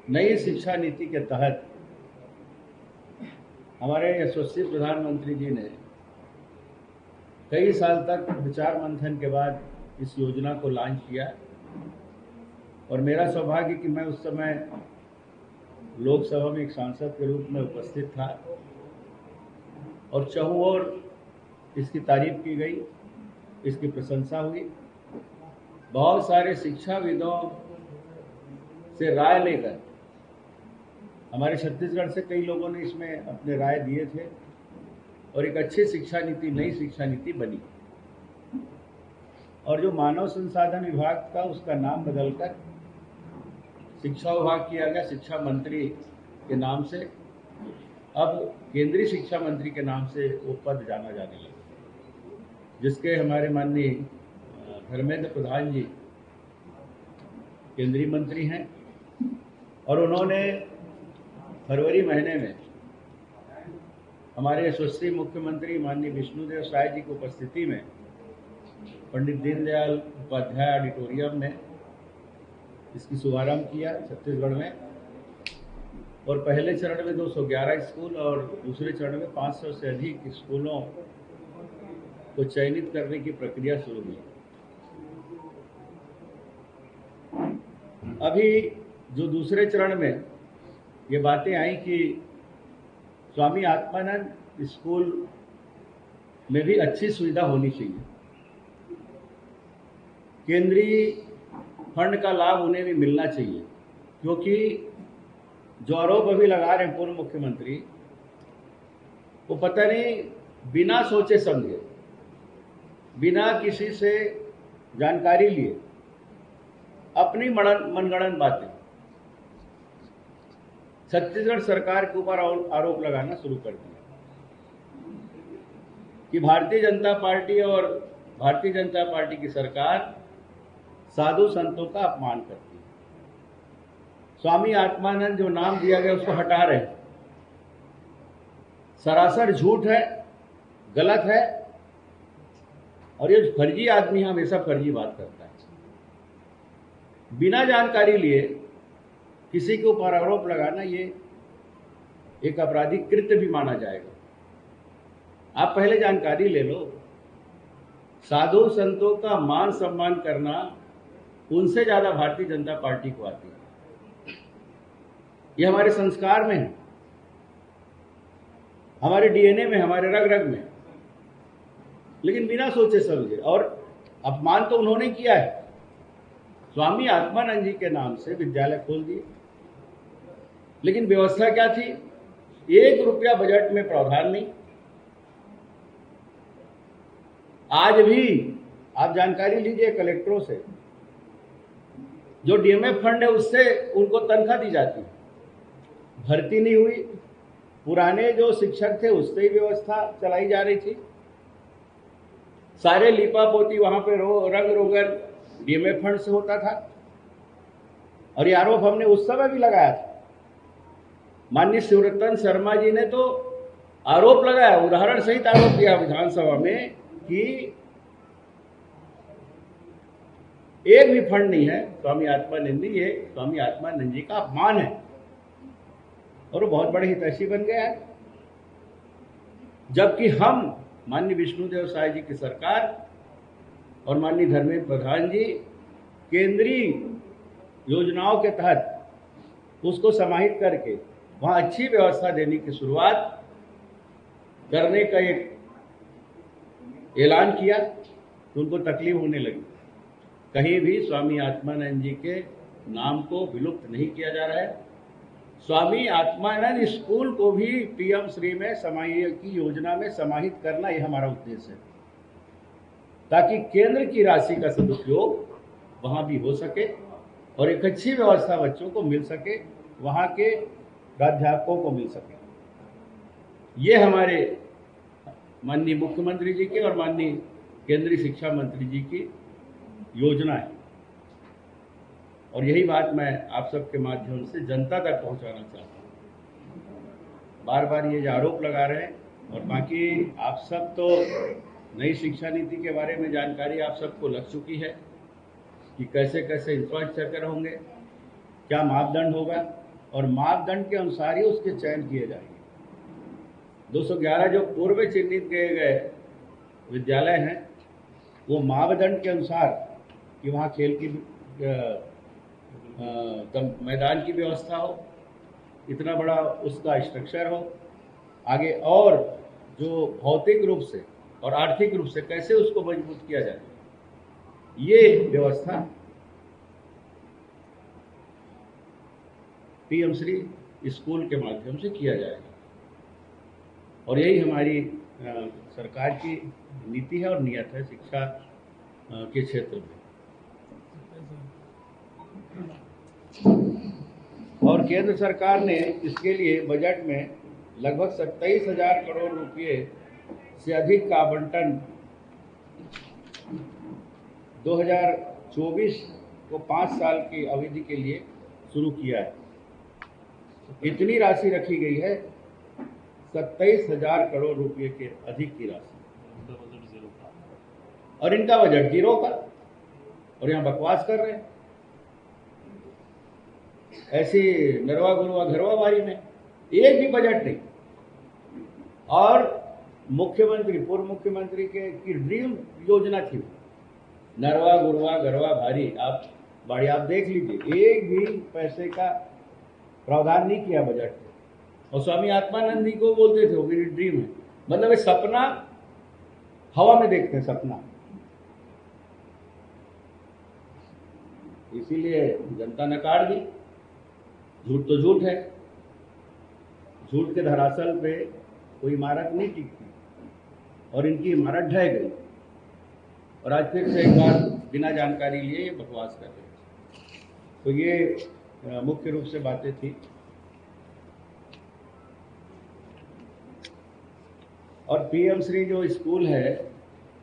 नई शिक्षा नीति के तहत हमारे यशस्वी प्रधानमंत्री जी ने कई साल तक विचार मंथन के बाद इस योजना को लॉन्च किया और मेरा सौभाग्य कि मैं उस समय लोकसभा में एक सांसद के रूप में उपस्थित था और चारों ओर इसकी तारीफ की गई, इसकी प्रशंसा हुई। बहुत सारे शिक्षाविदों से राय लेकर हमारे छत्तीसगढ़ से कई लोगों ने इसमें अपने राय दिए थे और एक अच्छी शिक्षा नीति, नई शिक्षा नीति बनी। और जो मानव संसाधन विभाग था उसका नाम बदलकर शिक्षा विभाग किया गया, शिक्षा मंत्री के नाम से। अब केंद्रीय शिक्षा मंत्री के नाम से वो पद जाना जाने लगा, जिसके हमारे माननीय धर्मेंद्र प्रधान जी केंद्रीय मंत्री हैं और उन्होंने फरवरी महीने में हमारे यशस्वी मुख्यमंत्री माननीय विष्णुदेव साय जी की उपस्थिति में पंडित दीनदयाल उपाध्याय ऑडिटोरियम में इसकी शुभारंभ किया छत्तीसगढ़ में। और पहले चरण में 211 स्कूल और दूसरे चरण में 500 से अधिक स्कूलों को चयनित करने की प्रक्रिया शुरू हुई। अभी जो दूसरे चरण में ये बातें आई कि स्वामी आत्मानंद स्कूल में भी अच्छी सुविधा होनी चाहिए, केंद्रीय फंड का लाभ उन्हें भी मिलना चाहिए, क्योंकि जो आरोप अभी लगा रहे हैं पूर्व मुख्यमंत्री, वो पता नहीं बिना सोचे समझे, बिना किसी से जानकारी लिए अपनी मनगढ़ंत बातें छत्तीसगढ़ सरकार के ऊपर आरोप लगाना शुरू कर दिया कि भारतीय जनता पार्टी और भारतीय जनता पार्टी की सरकार साधु संतों का अपमान करती है। स्वामी आत्मानंद जो नाम दिया गया उसको हटा रहे हैं, सरासर झूठ है, गलत है। और ये फर्जी आदमी हमेशा फर्जी बात करता है। बिना जानकारी लिए किसी के ऊपर आरोप लगाना ये एक आपराधिक कृत्य भी माना जाएगा। आप पहले जानकारी ले लो। साधु संतों का मान सम्मान करना उनसे ज्यादा भारतीय जनता पार्टी को आती है। ये हमारे संस्कार में है, हमारे डीएनए में, हमारे रग रग में। लेकिन बिना सोचे समझे, और अपमान तो उन्होंने किया है। स्वामी आत्मानंद जी के नाम से विद्यालय खोल दिए, लेकिन व्यवस्था क्या थी? 1 रुपया बजट में प्रावधान नहीं। आज भी आप जानकारी लीजिए कलेक्टरों से, जो डीएमएफ फंड है उससे उनको तनख्वाह दी जाती है, भर्ती नहीं हुई। पुराने जो शिक्षक थे उससे ही व्यवस्था चलाई जा रही थी। सारे लीपा पोती वहां पे रंग रोगन डीएमएफ फंड से होता था। और ये आरोप हमने उस समय भी लगाया था। माननीय शिवरतन शर्मा जी ने तो आरोप लगाया, उदाहरण सहित आरोप दिया विधानसभा में कि एक भी फंड नहीं है स्वामी आत्मानंद जी, ये स्वामी आत्मानंद जी का अपमान है। और वो बहुत बड़े हितैषी बन गया है। जबकि हम माननीय विष्णुदेव साय जी की सरकार और माननीय धर्मेंद्र प्रधान जी केंद्रीय योजनाओं के तहत उसको समाहित करके वहां अच्छी व्यवस्था देने की शुरुआत करने का एक ऐलान किया, तो उनको तकलीफ होने लगी। कहीं भी स्वामी आत्मानंद जी के नाम को विलुप्त नहीं किया जा रहा है। स्वामी आत्मानंद स्कूल को भी पीएम श्री में की योजना में समाहित करना, यह हमारा उद्देश्य है, ताकि केंद्र की राशि का सदुपयोग वहां भी हो सके और एक अच्छी व्यवस्था बच्चों को मिल सके, वहां के प्राध्यापकों को मिल सके। ये हमारे माननीय मुख्यमंत्री जी की और माननीय केंद्रीय शिक्षा मंत्री जी की योजना है। और यही बात मैं आप सबके माध्यम से जनता तक पहुंचाना चाहता हूं। बार बार ये जो आरोप लगा रहे हैं, और बाकी आप सब तो नई शिक्षा नीति के बारे में जानकारी आप सबको लग चुकी है कि कैसे कैसे इंफ्रास्ट्रक्चर होंगे, क्या मापदंड होगा, और मापदंड के अनुसार ही उसके चयन किए जाएंगे। 211 जो पूर्व चिन्हित किए गए विद्यालय हैं, वो मापदंड के अनुसार कि वहाँ खेल की मैदान की व्यवस्था हो, इतना बड़ा उसका स्ट्रक्चर हो, आगे और जो भौतिक रूप से और आर्थिक रूप से कैसे उसको मजबूत किया जाए, ये व्यवस्था पीएम श्री स्कूल के माध्यम से किया जाएगा। और यही हमारी सरकार की नीति है और नियत है शिक्षा के क्षेत्र में। और केंद्र सरकार ने इसके लिए बजट में लगभग 27,000 करोड़ रुपए से अधिक का आवंटन 2024 को 5 साल की अवधि के लिए शुरू किया है। इतनी राशि रखी गई है, 27,000 करोड़ रुपए के अधिक की राशि, और इनका बजट जीरो का, और यहाँ बकवास कर रहे हैं। ऐसी नरवा गुरवा घरवा बारी में एक भी बजट नहीं। और मुख्यमंत्री, पूर्व मुख्यमंत्री के की ड्रीम योजना थी नरवा गुरवा घरवा भारी, आप बाड़ी आप देख लीजिए, एक भी पैसे का प्रावधान नहीं किया बजट में। और स्वामी आत्मानंद जी को बोलते थे वो मेरी ड्रीम है, मतलब ये सपना हवा में देखते हैं, सपना। इसीलिए जनता नकार दी। झूठ तो झूठ है, झूठ के धरातल पे कोई इमारत नहीं टिकती, और इनकी इमारत ढह गई, और आज फिर से एक बार बिना जानकारी लिए ये बकवास कर रहे हैं। तो ये मुख्य रूप से बातें थी। और पीएम श्री जो स्कूल है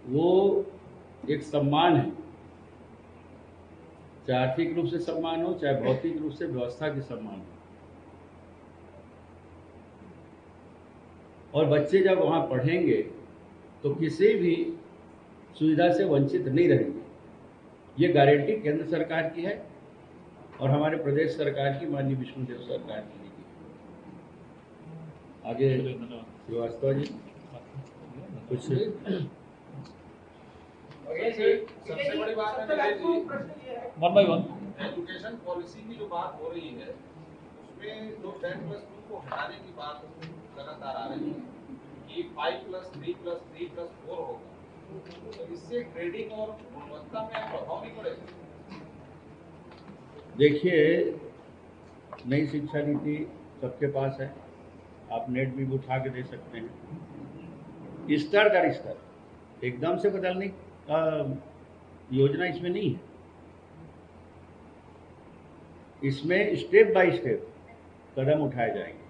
वो एक सम्मान है, चाहे आर्थिक रूप से सम्मान हो, चाहे भौतिक रूप से व्यवस्था की सम्मान हो। और बच्चे जब वहाँ पढ़ेंगे तो किसी भी सुविधा से वंचित नहीं रहेंगे। ये गारंटी केंद्र सरकार की है और हमारे प्रदेश सरकार की, माननीय विष्णुदेव सरकार की नीति। आगे श्रीवास्तव जी कुछ। सबसे बड़ी बात है जी, 1 by 1 एजुकेशन पॉलिसी की जो बात हो रही है उसमें जो 10+2 को हटाने की बात लगातार आ रही है कि 5+3+3+4 होगा, तो इससे ग्रेडिंग और गुणवत्ता में प्रभाव नहीं पड़ेगा? देखिए, नई शिक्षा नीति सबके पास है, आप नेट भी उठा के दे सकते हैं। स्तर दर स्तर एकदम से बदलने योजना इसमें नहीं है। इसमें स्टेप बाय स्टेप कदम उठाए जाएंगे।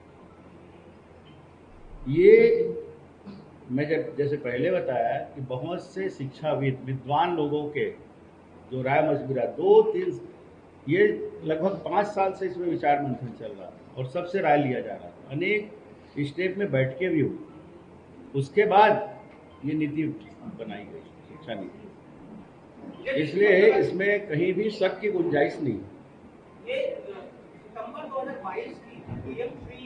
ये मैं जैसे पहले बताया कि बहुत से शिक्षाविद, विद्वान लोगों के जो राय मशविरा 2-3, ये लगभग 5 साल से इसमें विचार मंथन चल रहा था और सबसे राय लिया जा रहा था, अनेक स्टेप में बैठ के भी हुई। उसके बाद ये नीति बनाई गई, शिक्षा नीति। इसलिए इसमें कहीं भी शक की गुंजाइश नहीं है। ये सितंबर 2022 की पीएम श्री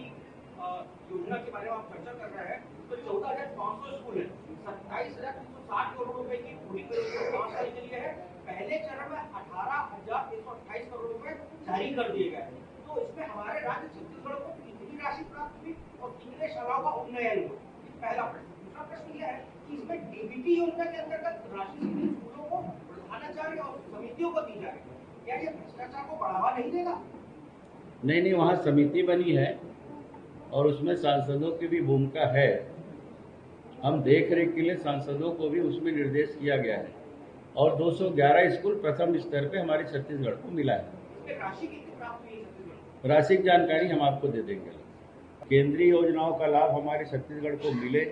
योजना के बारे में आप चर्चा कर रहे हैं, तो 14,500 स्कूल है, 27,360 करोड़ रुपए की पूरी परियोजना 5 साल के लिए है। पहले चरण में 18,128 करोड़ रुपए जारी कर दिए गए। तो इसमें हमारे राज्य छत्तीसगढ़ को कितनी राशि प्राप्त हुई और कितने शालाओं का उन्नयन हुआ, पहला प्रश्न। दूसरा प्रश्न यह है कि इसमें डीबीटी योजना के अंतर्गत राशि स्कूलों को, प्रधानाचार्य और समितियों को दी जाएगी, क्या ये भ्रष्टाचार को बढ़ावा नहीं देगा? नहीं, वहाँ समिति बनी है और उसमें सांसदों की भी भूमिका है। हम देख रेख के लिए सांसदों को भी उसमें निर्देश किया गया है, और 211 स्कूल प्रथम स्तर पे हमारे छत्तीसगढ़ को मिला है। राशि कितनी प्राप्त हुई है? राशि की जानकारी हम आपको दे देंगे। केंद्रीय योजनाओं का लाभ हमारे छत्तीसगढ़ को मिले,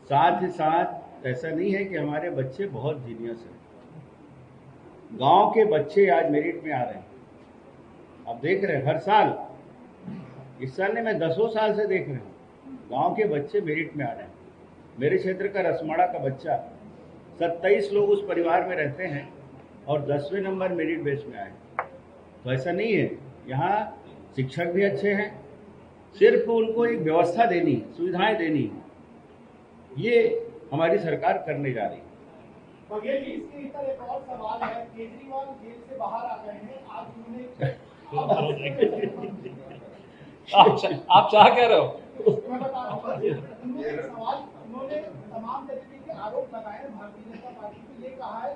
साथ ही साथ ऐसा नहीं है कि हमारे बच्चे बहुत जीनियस हैं। गांव के बच्चे आज मेरिट में आ रहे हैं, आप देख रहे हैं हर साल। इस साल नहीं, मैं 10 साल से देख रहा हूँ, गांव के बच्चे मेरिट में आ रहे हैं। मेरे क्षेत्र का रसमाड़ा का बच्चा, 27 लोग उस परिवार में रहते हैं और 10वें नंबर मेरिट बेस में आए। तो ऐसा नहीं है, यहाँ शिक्षक भी अच्छे हैं, सिर्फ उनको एक व्यवस्था देनी, सुविधाएं देनी, ये हमारी सरकार करने जा रही है। बघेल जी, इसके इधर एक और सवाल है। केजरीवाल जेल से बाहर आ गए हैं, आज उन्होंने आप चाह क्या रहे हो? मैं बता रहा हूँ, उन्होंने तमाम तरीके के आरोप लगाए हैं भारतीय जनता पार्टी को। ये कहा है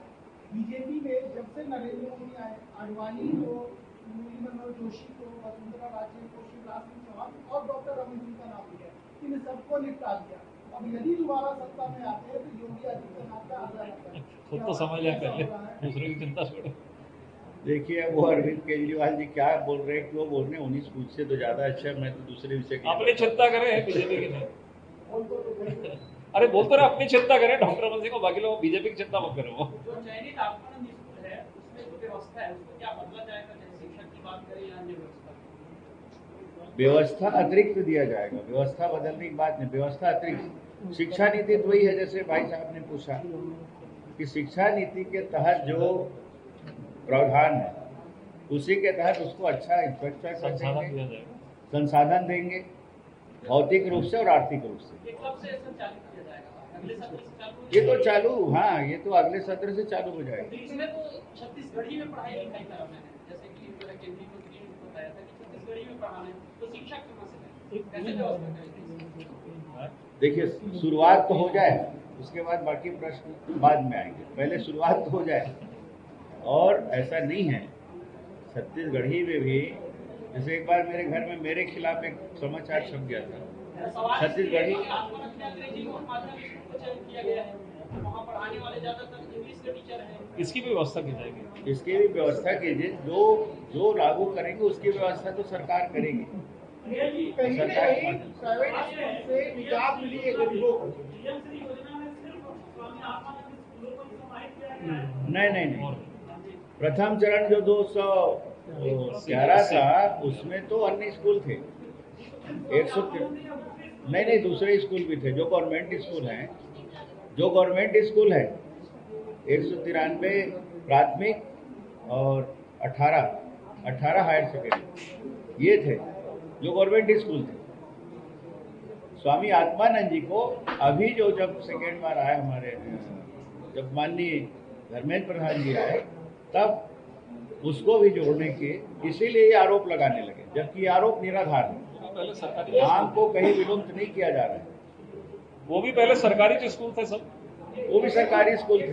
बीजेपी में जब से नरेंद्र मोदी आए, आडवाणी को, मुरली मनोहर जोशी को, वसुंधरा राजे को, शिवराज सिंह चौहान और डॉक्टर रमन सिंह का नाम लिया, इन सबको निपटा दिया। अब यदि दोबारा सत्ता में आते हैं तो योगी आदित्यनाथ का आग्रह रहता है। खुद तो समझ लें पहले, दूसरे की चिंता छोड़ो। देखिए, वो अरविंद केजरीवाल जी क्या बोल रहे हैं, क्यों बोल रहे हैं, 19 फुट से तो ज्यादा अच्छा है। मैं तो दूसरे विषय की अपनी चिंता करें, बीजेपी की नहीं। अरे बोल तो रहे अपनी चिंता करें, डॉक्टर रमन सिंह को, बाकी लोग बीजेपी की चिंता मत करो। जो चयनित आत्मानंद स्कूल है उसमें जो व्यवस्था है उसको क्या बदला जाएगा, चाहे शिक्षक की बात करें या अन्य व्यवस्था? व्यवस्था अतिरिक्त दिया जाएगा, व्यवस्था बदलने की बात नहीं, व्यवस्था अतिरिक्त। शिक्षा नीति तो वही है, जैसे भाई साहब ने पूछा कि शिक्षा नीति के तहत जो प्रावधान है उसी के तहत उसको अच्छा इंफ्रास्ट्रक्चर देंगे, संसाधन देंगे, भौतिक रूप से और आर्थिक रूप से। ये कब से ऐसा चालू किया जाएगा? अगले सत्र से चालू हो ये तो जाएगा? चालू, हाँ, ये तो अगले सत्र से चालू हो जाएगा। तो इसमें तो छत्तीसगढ़ी में पढ़ाई लिखाई कराना है, जैसे कि मेरा केंद्रीय मंत्री ने बताया था कि छत्तीसगढ़ी में पढ़ाना है, तो शिक्षक कहाँ से है, कैसे व्यवस्था करेंगे? देखिए, शुरुआत तो हो जाए, उसके बाद बाकी प्रश्न बाद में आएंगे, पहले शुरुआत तो हो जाए। और ऐसा नहीं है, छत्तीसगढ़ी में भी, जैसे एक बार मेरे घर में मेरे खिलाफ एक समाचार छप गया था, छत्तीसगढ़ी आत्मानंद ने अंग्रेजी और माध्यमिक स्कूल को चयन किया गया है, वहाँ पढ़ाने वाले ज्यादातर इंग्लिश के टीचर हैं। इसकी भी व्यवस्था की जाएगी। इसकी भी व्यवस्था कीजिए, जो लागू करेंगे उसकी व्यवस्था तो सरकार करेगी। कहीं न कहीं प्राइवेट स्कूल से निजात मिली है गरीबों को। नहीं, प्रथम चरण जो 211 था उसमें तो अन्य स्कूल थे, 100 नहीं, दूसरे स्कूल भी थे जो गवर्नमेंट स्कूल हैं, 193 प्राथमिक और 18 हायर सेकेंडरी, ये थे जो गवर्नमेंट स्कूल थे। स्वामी आत्मानंद जी को अभी जब सेकेंड बार आए हमारे, जब माननीय धर्मेंद्र प्रधान जी आए, तब उसको भी जोड़ने के, इसीलिए ये आरोप लगाने लगे, जबकि ये आरोप निराधार है। पहले सरकारी नाम को कहीं विलुप्त नहीं किया जा रहा है। वो भी पहले सरकारी जो स्कूल थे सब, वो भी सरकारी स्कूल थे।